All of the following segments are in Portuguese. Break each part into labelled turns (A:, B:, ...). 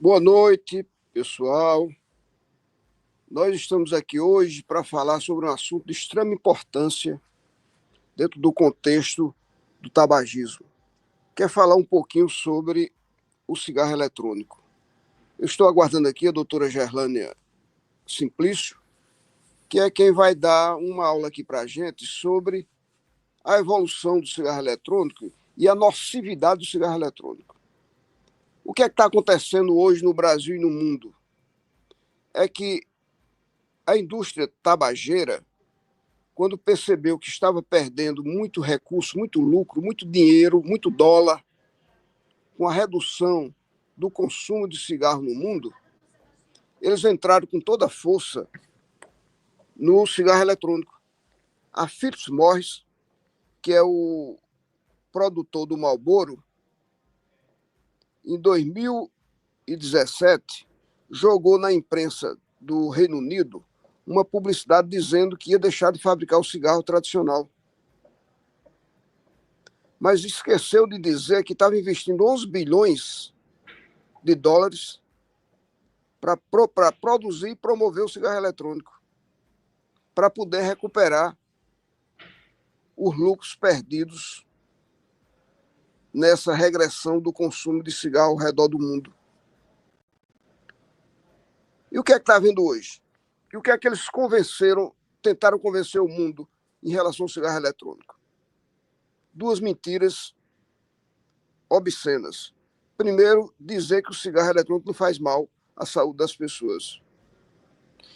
A: Boa noite, pessoal. Nós estamos aqui hoje para falar sobre um assunto de extrema importância dentro do contexto do tabagismo. Quer falar um pouquinho sobre o cigarro eletrônico. Eu estou aguardando aqui a doutora Gerlânia Simplício, que é quem vai dar uma aula aqui para a gente sobre a evolução do cigarro eletrônico e a nocividade do cigarro eletrônico. O que é que está acontecendo hoje no Brasil e no mundo? É que a indústria tabageira, quando percebeu que estava perdendo muito recurso, muito lucro, muito dinheiro, muito dólar, com a redução do consumo de cigarro no mundo, eles entraram com toda a força no cigarro eletrônico. A Philip Morris, que é o produtor do Marlboro, em 2017, jogou na imprensa do Reino Unido uma publicidade dizendo que ia deixar de fabricar o cigarro tradicional. Mas esqueceu de dizer que estava investindo 11 bilhões de dólares para produzir e promover o cigarro eletrônico, para poder recuperar os lucros perdidos nessa regressão do consumo de cigarro ao redor do mundo. E o que é que está havendo hoje? E o que é que eles tentaram convencer o mundo em relação ao cigarro eletrônico? Duas mentiras obscenas. Primeiro, dizer que o cigarro eletrônico não faz mal à saúde das pessoas.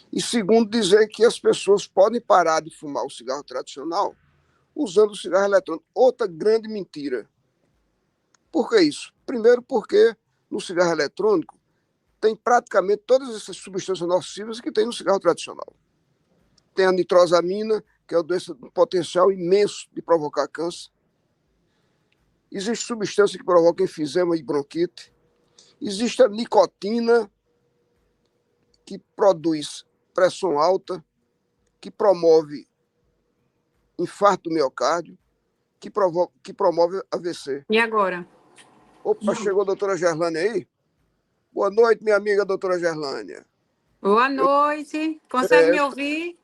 A: E segundo, dizer que as pessoas podem parar de fumar o cigarro tradicional usando o cigarro eletrônico. Outra grande mentira. Por que isso? Primeiro, porque no cigarro eletrônico tem praticamente todas essas substâncias nocivas que tem no cigarro tradicional. Tem a nitrosamina, que é uma doença com potencial imenso de provocar câncer. Existe substância que provoca enfisema e bronquite. Existe a nicotina, que produz pressão alta, que promove infarto do miocárdio, que promove AVC.
B: E agora?
A: Opa, chegou a doutora Gerlânia aí? Boa noite, minha amiga doutora Gerlânia.
B: Boa noite. Consegue me ouvir?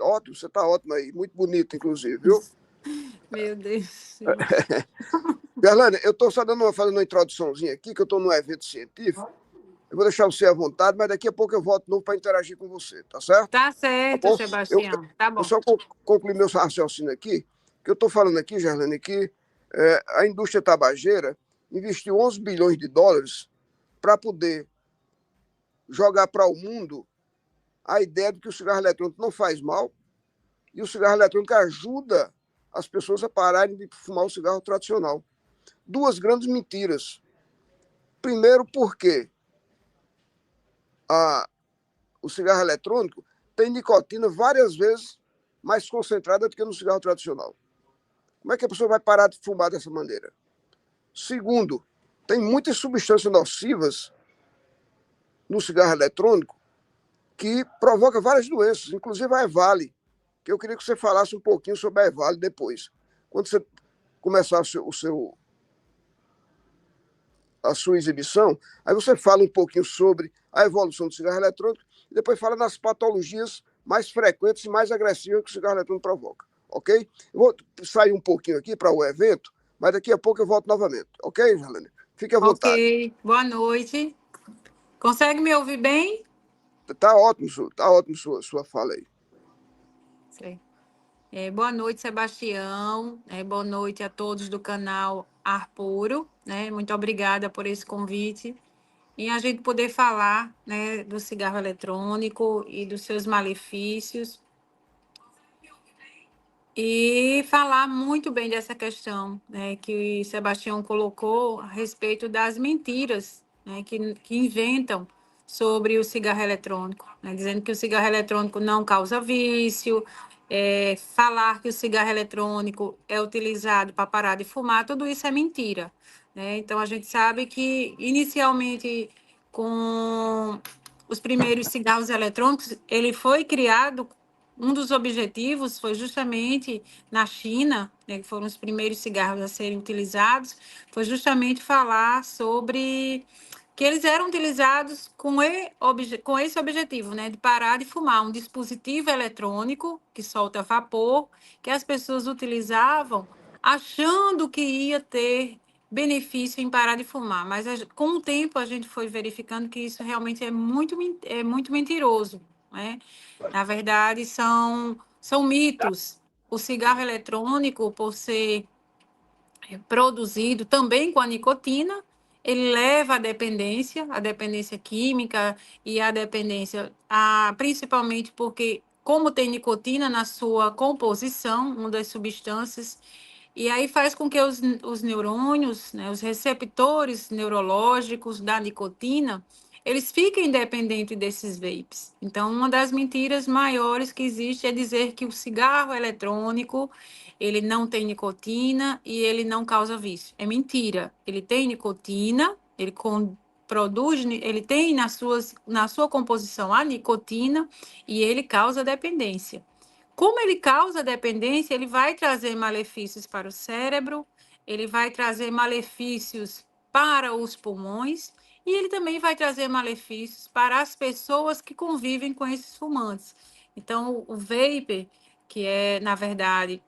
A: Ótimo, você está ótimo aí. Muito bonito, inclusive, viu?
B: Meu Deus.
A: Gerlânia, eu estou só fazendo uma introduçãozinha aqui, que eu estou num evento científico. Eu vou deixar você à vontade, mas daqui a pouco eu volto de novo para interagir com você, tá certo?
B: Tá
A: Tá
B: certo,
A: bom?
B: Sebastião. Tá
A: Vou
B: bom.
A: só concluir meu raciocínio aqui, que eu estou falando aqui, Gerlânia, que a indústria tabageira investiu 11 bilhões de dólares para poder jogar para o mundo a ideia de que o cigarro eletrônico não faz mal e o cigarro eletrônico ajuda as pessoas a pararem de fumar o cigarro tradicional. Duas grandes mentiras. Primeiro, porque o cigarro eletrônico tem nicotina várias vezes mais concentrada do que no cigarro tradicional. Como é que a pessoa vai parar de fumar dessa maneira? Segundo, tem muitas substâncias nocivas no cigarro eletrônico que provoca várias doenças, inclusive a EVALI, que eu queria que você falasse um pouquinho sobre a EVALI depois. Quando você começar a sua exibição, aí você fala um pouquinho sobre a evolução do cigarro eletrônico e depois fala nas patologias mais frequentes e mais agressivas que o cigarro eletrônico provoca, ok? Eu vou sair um pouquinho aqui para o evento, mas daqui a pouco eu volto novamente, ok, Helena? Fique à vontade.
B: Ok. Boa noite. Consegue me ouvir bem?
A: Tá ótimo sua fala aí.
B: Sim. Boa noite, Sebastião. Boa noite a todos do canal Ar Puro. Muito obrigada por esse convite. E a gente poder falar, do cigarro eletrônico e dos seus malefícios. E falar muito bem dessa questão, que o Sebastião colocou a respeito das mentiras, que inventam sobre o cigarro eletrônico, dizendo que o cigarro eletrônico não causa vício, falar que o cigarro eletrônico é utilizado para parar de fumar, tudo isso é mentira. Então, a gente sabe que, inicialmente, com os primeiros cigarros eletrônicos, ele foi criado. Um dos objetivos foi justamente na China, que foram os primeiros cigarros a serem utilizados, foi justamente falar sobre que eles eram utilizados com esse objetivo, né, de parar de fumar, um dispositivo eletrônico que solta vapor, que as pessoas utilizavam achando que ia ter benefício em parar de fumar, mas com o tempo a gente foi verificando que isso realmente é muito mentiroso, né? Na verdade, são mitos. O cigarro eletrônico, por ser produzido também com a nicotina, ele leva à dependência química e à dependência, principalmente porque, como tem nicotina na sua composição, uma das substâncias, e aí faz com que os neurônios, né, os receptores neurológicos da nicotina, eles fiquem dependentes desses vapes. Então, uma das mentiras maiores que existe é dizer que o cigarro eletrônico ele não tem nicotina e ele não causa vício. É mentira. Ele tem nicotina, ele tem na sua composição a nicotina e ele causa dependência. Como ele causa dependência, ele vai trazer malefícios para o cérebro, ele vai trazer malefícios para os pulmões e ele também vai trazer malefícios para as pessoas que convivem com esses fumantes. Então, o vapor, que é, na verdade,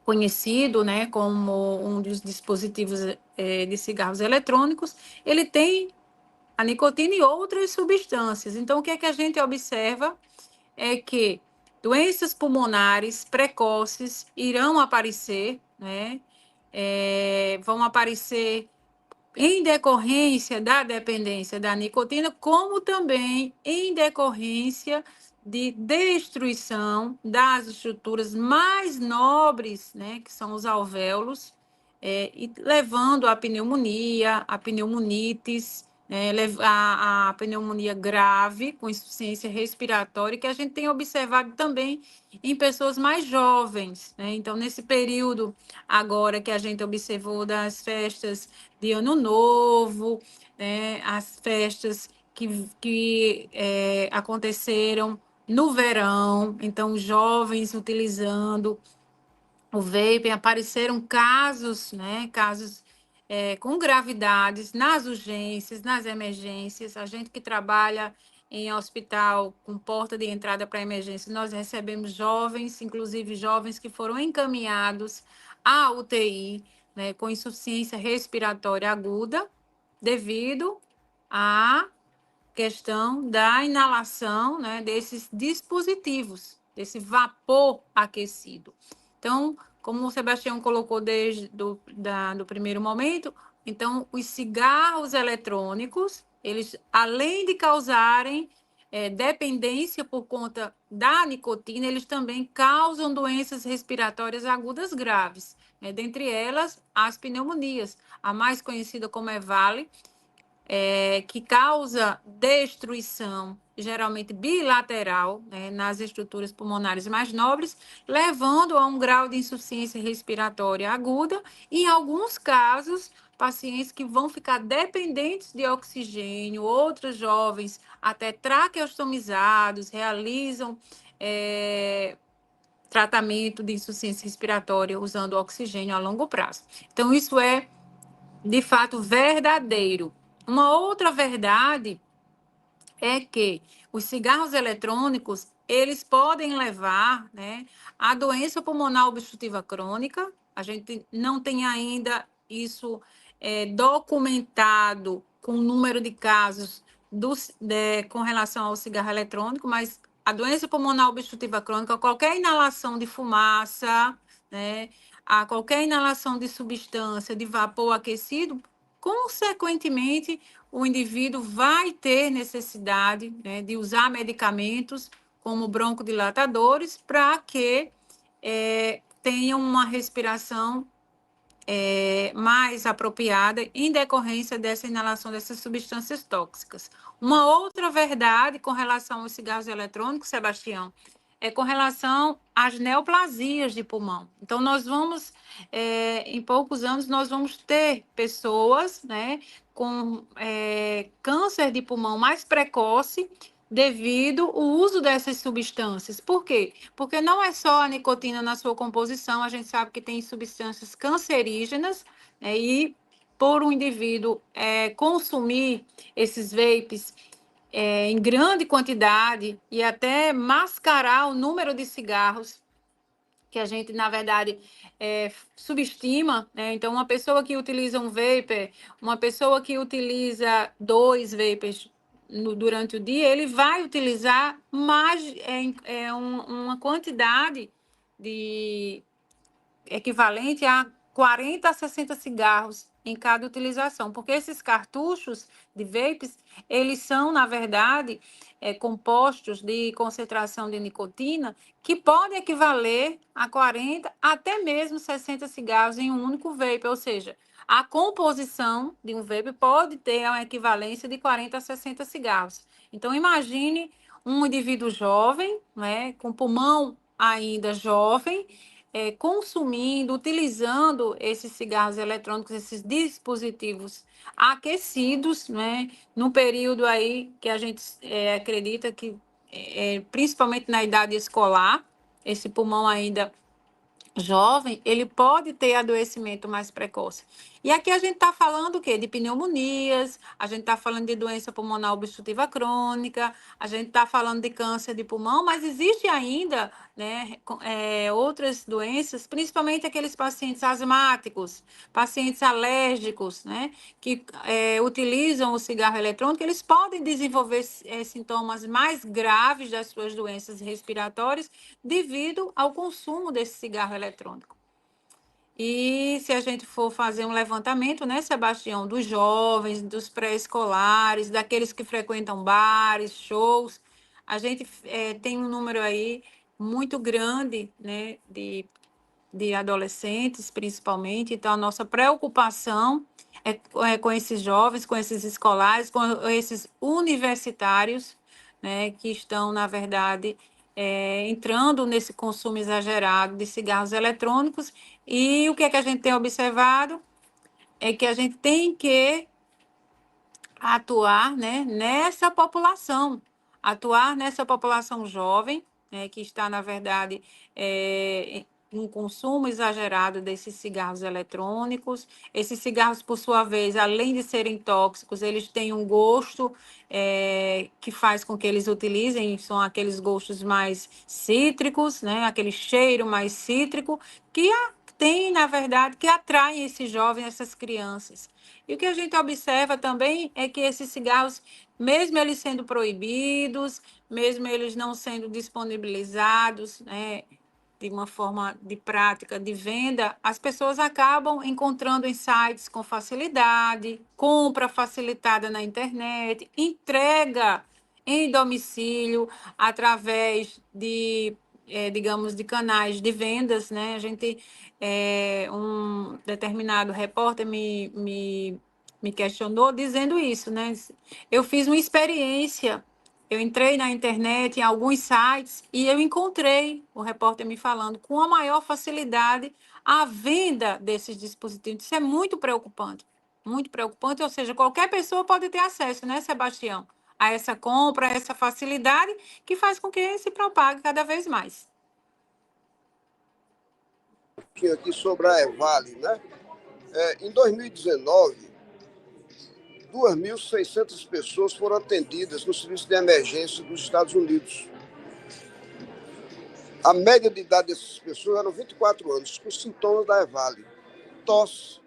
B: conhecido, né, como um dos dispositivos de cigarros eletrônicos, ele tem a nicotina e outras substâncias. Então, o que é que a gente observa é que doenças pulmonares precoces irão aparecer, né? Vão aparecer em decorrência da dependência da nicotina, como também em decorrência de destruição das estruturas mais nobres, né, que são os alvéolos, e levando à pneumonia, a pneumonites, né, a pneumonia grave, com insuficiência respiratória, que a gente tem observado também em pessoas mais jovens, né? Então, nesse período agora que a gente observou das festas de Ano Novo, né, as festas que aconteceram no verão, então jovens utilizando o vaping, apareceram casos, né, casos com gravidades nas urgências, nas emergências. A gente que trabalha em hospital com porta de entrada para emergência, nós recebemos jovens, inclusive jovens que foram encaminhados à UTI, né, com insuficiência respiratória aguda, devido à questão da inalação, né, desses dispositivos, desse vapor aquecido. Então, como o Sebastião colocou desde do primeiro momento, então, os cigarros eletrônicos, eles, além de causarem dependência por conta da nicotina, eles também causam doenças respiratórias agudas graves, né? Dentre elas, as pneumonias, a mais conhecida como EVALI, que causa destruição, geralmente bilateral, né, nas estruturas pulmonares mais nobres, levando a um grau de insuficiência respiratória aguda, e, em alguns casos, pacientes que vão ficar dependentes de oxigênio, outros jovens até traqueostomizados, realizam tratamento de insuficiência respiratória usando oxigênio a longo prazo. Então, isso é de fato verdadeiro. Uma outra verdade é que os cigarros eletrônicos, eles podem levar, né, à doença pulmonar obstrutiva crônica. A gente não tem ainda isso documentado com o número de casos com relação ao cigarro eletrônico, mas a doença pulmonar obstrutiva crônica, qualquer inalação de fumaça, né, a qualquer inalação de substância, de vapor aquecido, consequentemente, o indivíduo vai ter necessidade, né, de usar medicamentos como broncodilatadores para que tenha uma respiração mais apropriada em decorrência dessa inalação dessas substâncias tóxicas. Uma outra verdade com relação aos cigarros eletrônicos, Sebastião, é com relação às neoplasias de pulmão. Então, em poucos anos, nós vamos ter pessoas, né, com câncer de pulmão mais precoce devido ao uso dessas substâncias. Por quê? Porque não é só a nicotina na sua composição, a gente sabe que tem substâncias cancerígenas, né, e por um indivíduo consumir esses vapes em grande quantidade e até mascarar o número de cigarros que a gente, na verdade, subestima, né? Então, uma pessoa que utiliza um vapor, uma pessoa que utiliza 2 vapers durante o dia, ele vai utilizar mais uma quantidade de equivalente a 40 a 60 cigarros em cada utilização, porque esses cartuchos de vapes, eles são, na verdade, compostos de concentração de nicotina que podem equivaler a 40 até mesmo 60 cigarros em um único vape, ou seja, a composição de um vape pode ter uma equivalência de 40 a 60 cigarros. Então, imagine um indivíduo jovem, né, com pulmão ainda jovem, consumindo, utilizando esses cigarros eletrônicos, esses dispositivos aquecidos, né, no período aí que a gente acredita que, principalmente na idade escolar, esse pulmão ainda jovem, ele pode ter adoecimento mais precoce. E aqui a gente está falando o quê? De pneumonias, a gente está falando de doença pulmonar obstrutiva crônica, a gente está falando de câncer de pulmão, mas existe ainda, né, outras doenças, principalmente aqueles pacientes asmáticos, pacientes alérgicos, né, que utilizam o cigarro eletrônico, eles podem desenvolver sintomas mais graves das suas doenças respiratórias devido ao consumo desse cigarro eletrônico. E se a gente for fazer um levantamento, né, Sebastião, dos jovens, dos pré-escolares, daqueles que frequentam bares, shows, a gente tem um número aí muito grande, né, de adolescentes, principalmente. Então, a nossa preocupação é com esses jovens, com esses escolares, com esses universitários, né, que estão, na verdade, entrando nesse consumo exagerado de cigarros eletrônicos. E o que é que a gente tem observado? É que a gente tem que atuar, né, atuar nessa população jovem, né, que está, na verdade, em consumo exagerado desses cigarros eletrônicos. Esses cigarros, por sua vez, além de serem tóxicos, eles têm um gosto que faz com que eles utilizem, são aqueles gostos mais cítricos, né, aquele cheiro mais cítrico, que tem, na verdade, que atraem esses jovens, essas crianças. E o que a gente observa também é que esses cigarros, mesmo eles sendo proibidos, mesmo eles não sendo disponibilizados, né, de uma forma de prática de venda, as pessoas acabam encontrando em sites com facilidade, compra facilitada na internet, entrega em domicílio através de, digamos, de canais de vendas, né? A gente, um determinado repórter me questionou dizendo isso, né? Eu fiz uma experiência, eu entrei na internet, em alguns sites, e eu encontrei o repórter me falando com a maior facilidade a venda desses dispositivos. Isso é muito preocupante, ou seja, qualquer pessoa pode ter acesso, né, Sebastião, a essa compra, a essa facilidade que faz com que se propague cada vez mais.
A: Aqui sobre a EVALI, né? Em 2019, 2.600 pessoas foram atendidas no serviço de emergência dos Estados Unidos. A média de idade dessas pessoas eram 24 anos, com sintomas da EVALI. Tosse,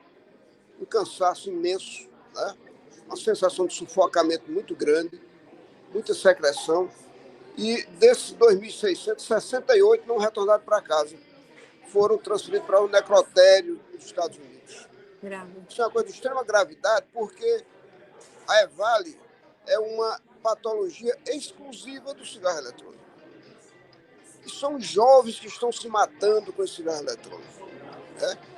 A: um cansaço imenso, né? Uma sensação de sufocamento muito grande, muita secreção. E desses 2.600, 68 não retornaram para casa. Foram transferidos para o necrotério dos Estados Unidos.
B: Grave.
A: Isso é uma coisa de extrema gravidade, porque a EVALI é uma patologia exclusiva do cigarro eletrônico. E são os jovens que estão se matando com esse cigarro eletrônico.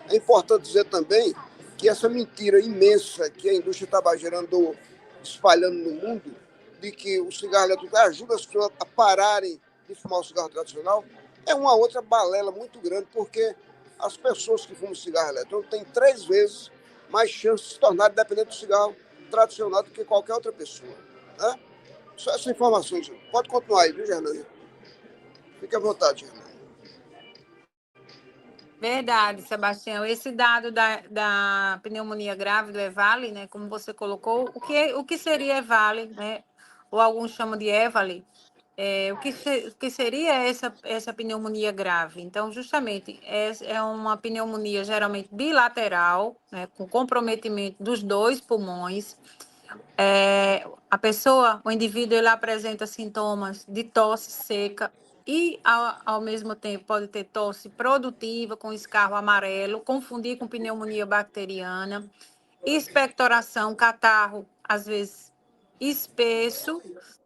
A: É importante dizer também que essa mentira imensa que a indústria tabageira andou espalhando no mundo, de que o cigarro eletrônico ajuda as pessoas a pararem de fumar o cigarro tradicional, é uma outra balela muito grande, porque as pessoas que fumam cigarro eletrônico têm 3 vezes mais chance de se tornarem dependentes do cigarro tradicional do que qualquer outra pessoa. Né? Só essas informações. Pode continuar aí, viu, Gerlânia? Fique à vontade, Gerlânia.
B: Verdade, Sebastião. Esse dado da pneumonia grave do EVALI, né, como você colocou, o que seria EVALI, né, ou alguns chamam de EVALI, o que seria essa pneumonia grave? Então, justamente, é uma pneumonia geralmente bilateral, né, com comprometimento dos dois pulmões. A pessoa, o indivíduo, ele apresenta sintomas de tosse seca e, ao mesmo tempo, pode ter tosse produtiva com escarro amarelo, confundir com pneumonia bacteriana, expectoração, catarro, às vezes espesso,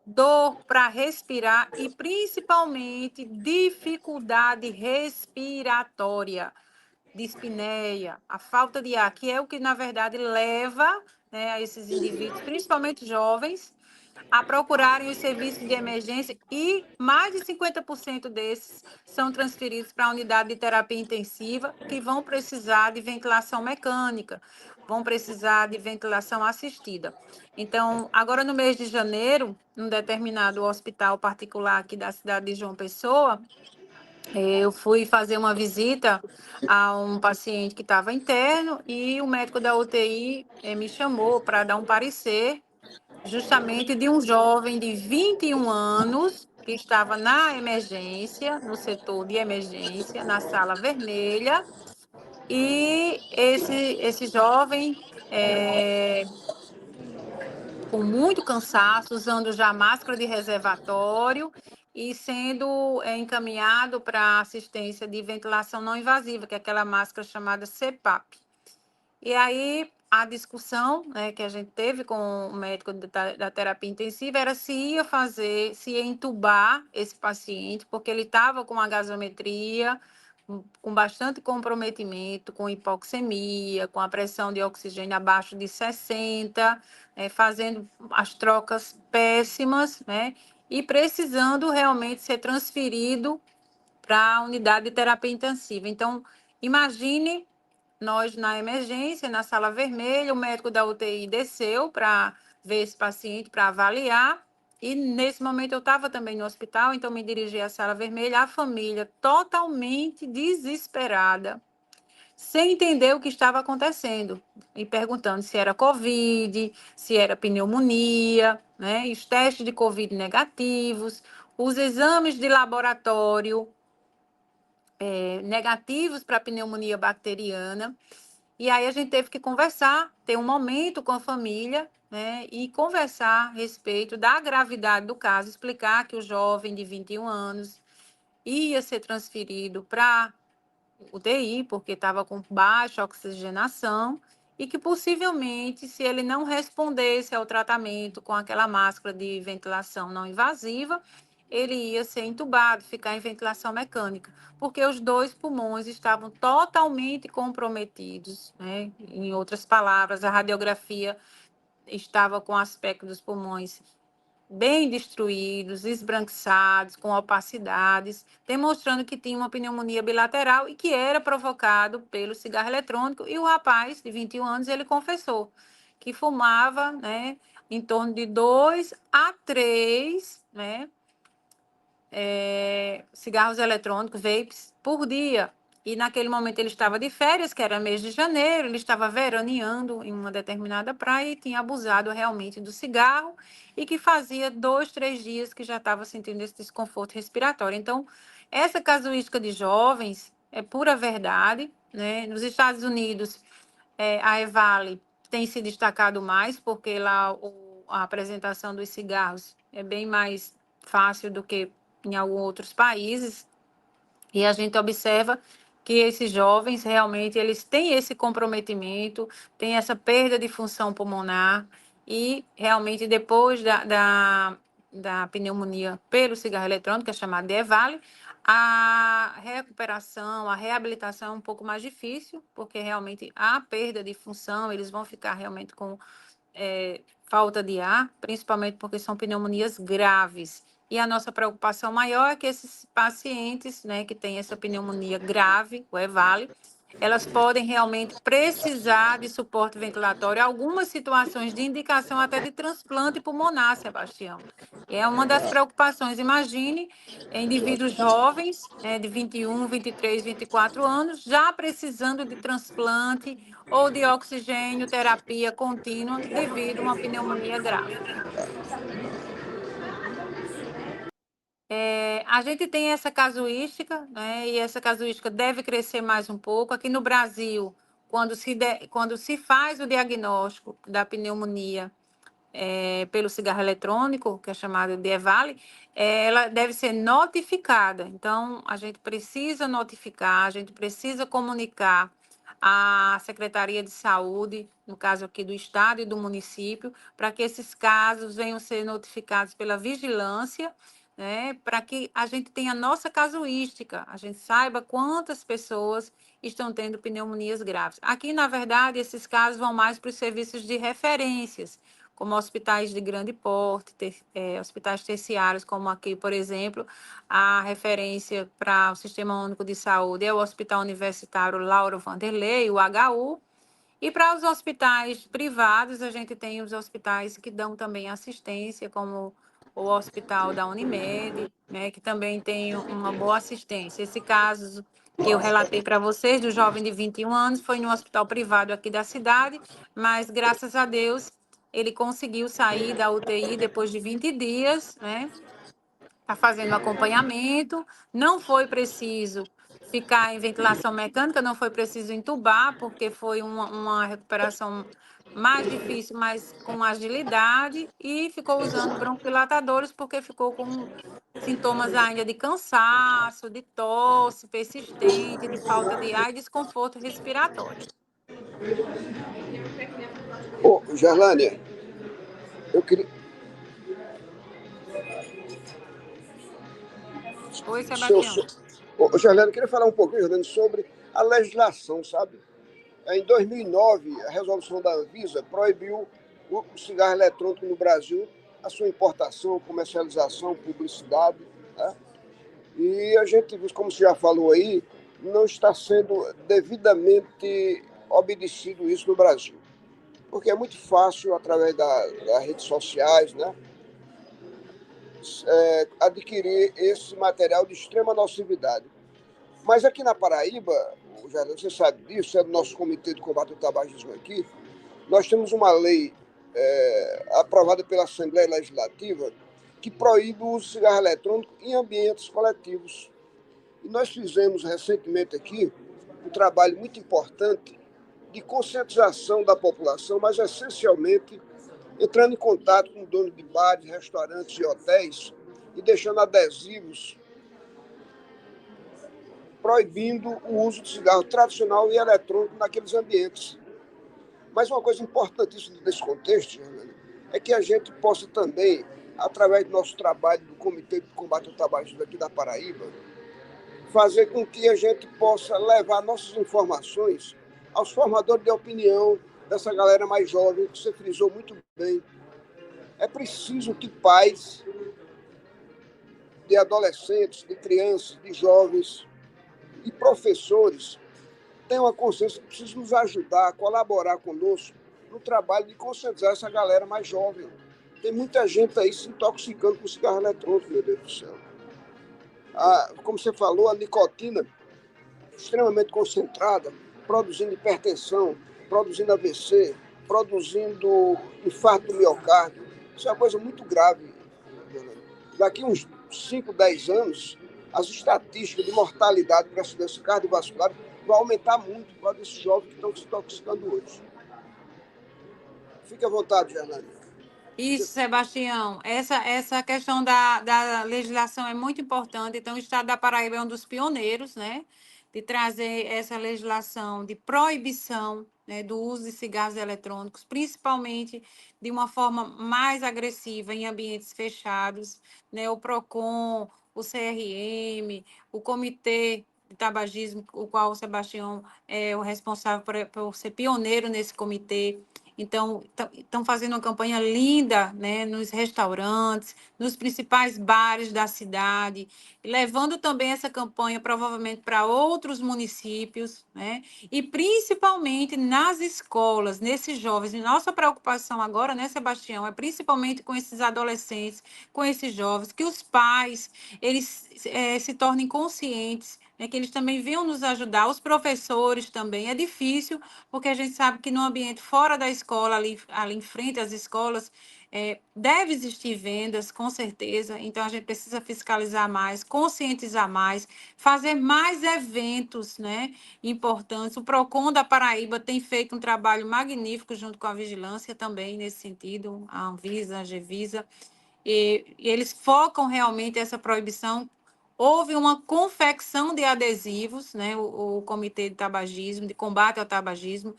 B: dor para respirar e, principalmente, dificuldade respiratória, dispneia, a falta de ar, que é o que, na verdade, leva, né, a esses indivíduos, principalmente jovens, a procurarem os serviços de emergência e mais de 50% desses são transferidos para a unidade de terapia intensiva, que vão precisar de ventilação mecânica, vão precisar de ventilação assistida. Então, agora no mês de janeiro, num determinado hospital particular aqui da cidade de João Pessoa, eu fui fazer uma visita a um paciente que estava interno e o médico da UTI me chamou para dar um parecer justamente de um jovem de 21 anos que estava na emergência, no setor de emergência, na sala vermelha, e esse jovem, com muito cansaço, usando já máscara de reservatório e sendo encaminhado para assistência de ventilação não invasiva, que é aquela máscara chamada CPAP. E aí a discussão, né, que a gente teve com o médico da terapia intensiva era se ia entubar esse paciente, porque ele estava com a gasometria com bastante comprometimento, com hipoxemia, com a pressão de oxigênio abaixo de 60, fazendo as trocas péssimas, né, e precisando realmente ser transferido para a unidade de terapia intensiva. Então, imagine nós na emergência, na sala vermelha, o médico da UTI desceu para ver esse paciente, para avaliar, e nesse momento eu estava também no hospital, então me dirigi à sala vermelha, a família totalmente desesperada, sem entender o que estava acontecendo, e perguntando se era Covid, se era pneumonia, né? E os testes de Covid negativos, os exames de laboratório negativos para pneumonia bacteriana. E aí a gente teve que conversar, ter um momento com a família, né, e conversar a respeito da gravidade do caso, explicar que o jovem de 21 anos ia ser transferido para UTI, porque estava com baixa oxigenação, e que possivelmente, se ele não respondesse ao tratamento com aquela máscara de ventilação não invasiva, ele ia ser entubado, ficar em ventilação mecânica, porque os dois pulmões estavam totalmente comprometidos, né? Em outras palavras, a radiografia estava com o aspecto dos pulmões bem destruídos, esbranquiçados, com opacidades, demonstrando que tinha uma pneumonia bilateral e que era provocado pelo cigarro eletrônico. E o rapaz, de 21 anos, ele confessou que fumava, né, em torno de 2 a 3, né, cigarros eletrônicos, vapes, por dia. E naquele momento ele estava de férias, que era mês de janeiro, ele estava veraneando em uma determinada praia e tinha abusado realmente do cigarro e que fazia 2, 3 dias que já estava sentindo esse desconforto respiratório. Então, essa casuística de jovens é pura verdade, né? Nos Estados Unidos, a EVALI tem se destacado mais, porque lá a apresentação dos cigarros é bem mais fácil do que em alguns outros países, e a gente observa que esses jovens realmente eles têm esse comprometimento, têm essa perda de função pulmonar, e realmente depois da pneumonia pelo cigarro eletrônico, que é chamada de EVALI, a recuperação, a reabilitação é um pouco mais difícil, porque realmente há perda de função, eles vão ficar realmente com falta de ar, principalmente porque são pneumonias graves. E a nossa preocupação maior é que esses pacientes, né, que têm essa pneumonia grave, o EVALI, elas podem realmente precisar de suporte ventilatório, algumas situações de indicação até de transplante pulmonar, Sebastião. É uma das preocupações. Imagine indivíduos jovens, de 21, 23, 24 anos, já precisando de transplante ou de oxigênio, terapia contínua, devido a uma pneumonia grave. A gente tem essa casuística, né, e essa casuística deve crescer mais um pouco. Aqui no Brasil, quando se faz o diagnóstico da pneumonia pelo cigarro eletrônico, que é chamado de EVALI, ela deve ser notificada. Então, a gente precisa notificar, a gente precisa comunicar à Secretaria de Saúde, no caso aqui do Estado e do município, para que esses casos venham ser notificados pela vigilância, né, para que a gente tenha a nossa casuística, a gente saiba quantas pessoas estão tendo pneumonias graves. Aqui, na verdade, esses casos vão mais para os serviços de referências, como hospitais de grande porte, hospitais terciários, como aqui, por exemplo, a referência para o Sistema Único de Saúde é o Hospital Universitário Lauro Vanderlei, o HU, e para os hospitais privados, a gente tem os hospitais que dão também assistência, como o Hospital da Unimed, né, que também tem uma boa assistência. Esse caso que eu relatei para vocês, do jovem de 21 anos, foi no hospital privado aqui da cidade, mas, graças a Deus, ele conseguiu sair da UTI depois de 20 dias, né? Está fazendo acompanhamento, não foi preciso ficar em ventilação mecânica, não foi preciso entubar, porque foi uma recuperação mais difícil, mas com agilidade, e ficou usando bronquilatadores, porque ficou com sintomas ainda de cansaço, de tosse persistente, de falta de ar e desconforto respiratório.
A: Ô, Gerlânia, eu queria.
B: Oi, Sebastião.
A: Ô, Gerlânia, eu queria falar um pouquinho, Gerlânia, sobre a legislação, sabe? Em 2009, a resolução da Anvisa proibiu o cigarro eletrônico no Brasil, a sua importação, comercialização, publicidade, né? E a gente, como você já falou aí, não está sendo devidamente obedecido isso no Brasil. Porque é muito fácil, através das redes sociais, né, adquirir esse material de extrema nocividade. Mas aqui na Paraíba, você sabe disso, é do nosso Comitê de Combate ao Tabagismo aqui, nós temos uma lei aprovada pela Assembleia Legislativa que proíbe o uso de cigarro eletrônico em ambientes coletivos. E nós fizemos recentemente aqui um trabalho muito importante de conscientização da população, mas essencialmente entrando em contato com donos de bares, restaurantes e hotéis e deixando adesivos proibindo o uso de cigarro tradicional e eletrônico naqueles ambientes. Mas uma coisa importantíssima desse contexto, é que a gente possa também, através do nosso trabalho do Comitê de Combate ao Tabagismo aqui da Paraíba, fazer com que a gente possa levar nossas informações aos formadores de opinião dessa galera mais jovem, que você frisou muito bem. É preciso que pais de adolescentes, de crianças, de jovens e professores tenham a consciência que precisam nos ajudar, colaborar conosco no trabalho de conscientizar essa galera mais jovem. Tem muita gente aí se intoxicando com cigarro eletrônico, meu Deus do céu. Como você falou, a nicotina extremamente concentrada, produzindo hipertensão, produzindo AVC, produzindo infarto do miocárdio. Isso é uma coisa muito grave. Daqui uns 5, 10 anos, as estatísticas de mortalidade por acidente cardiovascular vão aumentar muito por causa desses jovens que estão se intoxicando hoje. Fique à vontade, Fernanda.
B: Isso, Sebastião. Essa questão da legislação é muito importante. Então, o Estado da Paraíba é um dos pioneiros, né, de trazer essa legislação de proibição, né, do uso de cigarros eletrônicos, principalmente de uma forma mais agressiva em ambientes fechados, né, o PROCON, o CRM, o Comitê de Tabagismo, o qual o Sebastião é o responsável por ser pioneiro nesse comitê. Então, estão fazendo uma campanha linda, né, nos restaurantes, nos principais bares da cidade, levando também essa campanha provavelmente para outros municípios, né, e principalmente nas escolas, nesses jovens. E nossa preocupação agora, né, Sebastião, é principalmente com esses adolescentes, com esses jovens, que os pais eles se tornem conscientes, né, que eles também venham nos ajudar, os professores também. É difícil, porque a gente sabe que no ambiente fora da escola, ali em frente às escolas, deve existir vendas, com certeza. Então, a gente precisa fiscalizar mais, conscientizar mais, fazer mais eventos, né, importantes. O PROCON da Paraíba tem feito um trabalho magnífico junto com a vigilância também nesse sentido, a Anvisa, a Gevisa, e eles focam realmente essa proibição. Houve uma confecção de adesivos, né? O Comitê de Tabagismo, de Combate ao Tabagismo,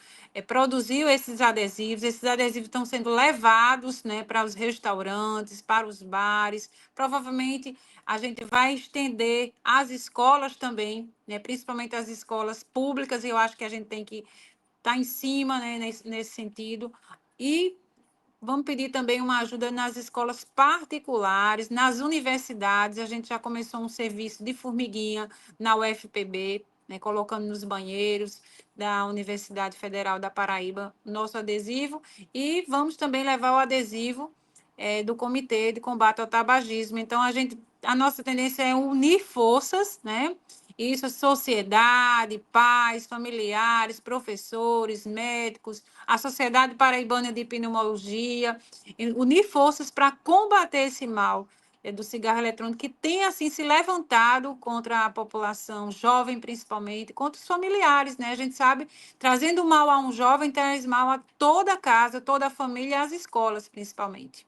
B: produziu esses adesivos estão sendo levados, né, para os restaurantes, para os bares. Provavelmente a gente vai estender às escolas também, né, principalmente as escolas públicas, e eu acho que a gente tem que estar em cima, né, nesse sentido. E vamos pedir também uma ajuda nas escolas particulares, nas universidades. A gente já começou um serviço de formiguinha na UFPB, né, colocando nos banheiros da Universidade Federal da Paraíba nosso adesivo. E vamos também levar o adesivo do Comitê de Combate ao Tabagismo. Então, a nossa tendência é unir forças, né? Isso, sociedade, pais, familiares, professores, médicos, a Sociedade Paraibana de Pneumologia, unir forças para combater esse mal do cigarro eletrônico, que tem, assim, se levantado contra a população jovem, principalmente, contra os familiares, né? A gente sabe, trazendo mal a um jovem, traz mal a toda a casa, toda a família e as escolas, principalmente.